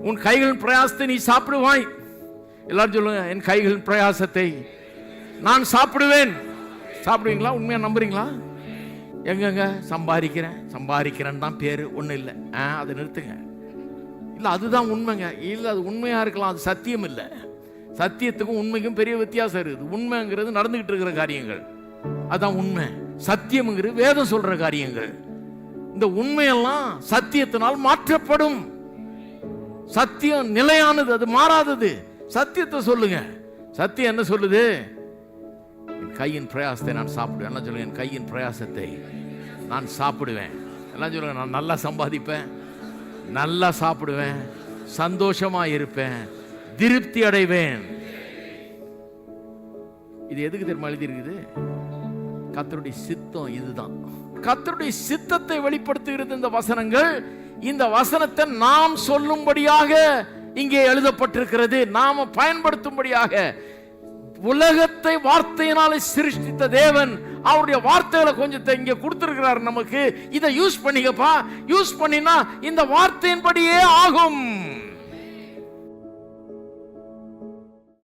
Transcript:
உன் கைகளின் பிரயாசத்தை நீ சாப்பிடுவாய். எல்லாரும் சொல்லுங்க, என் கைகளின் பிரயாசத்தை நான் சாப்பிடுவேன். சாப்பிடுவீங்களா? உண்மையா நம்புறீங்களா? எங்கங்க சம்பாதிக்கிறேன்னு தான் பேரு, ஒன்றும் இல்லை. அதை நிறுத்துங்க. இல்லை, அதுதான் உண்மைங்க. இல்லை, அது உண்மையா இருக்கலாம், அது சத்தியம் இல்லை. சத்தியத்துக்கும் உண்மைக்கும் பெரிய வித்தியாசம் இருக்குது. உண்மைங்கிறது நடந்துகிட்டு இருக்கிற காரியங்கள், அதான் உண்மை. சத்தியம்ங்கிறது வேதம் சொல்ற காரியங்கள். இந்த உண்மையெல்லாம் சத்தியத்தினால் மாற்றப்படும். சத்தியம் நிலையானது, அது மாறாதது. சத்தியத்தை சொல்லுங்க. சத்தியம் என்ன சொல்லுது? என் கையின் பிரயாசத்தை நான் சாப்பிடுவேன். என்ன சொல்லுங்க? என் கையின் பிரயாசத்தை நான் சாப்பிடுவேன். எல்லாம் சொல்லுங்க, நான் நல்லா சம்பாதிப்பேன், நல்லா சாப்பிடுவேன், சந்தோஷமா இருப்பேன், திருப்தி அடைவேன். இது எதுக்கு தெரியுமா எழுதி இருக்குது? கர்த்தருடைய சித்தம் இதுதான். கர்த்தருடைய சித்தத்தை வெளிப்படுத்துகிறது இந்த வசனங்கள். இந்த வசனத்தை நாம் சொல்லும்படியாக இங்கே எழுதப்பட்டிருக்கிறது, நாம பயன்படுத்தும்படியாக. உலகத்தை வார்த்தையினாலே சிருஷ்டித்த தேவன் அவருடைய வார்த்தைகளை கொஞ்சத்தை இங்க கொடுத்திருக்கிறார் நமக்கு. இதை யூஸ் பண்ணிக்கப்பா. யூஸ் பண்ணினா இந்த வார்த்தையின்படியே ஆகும்.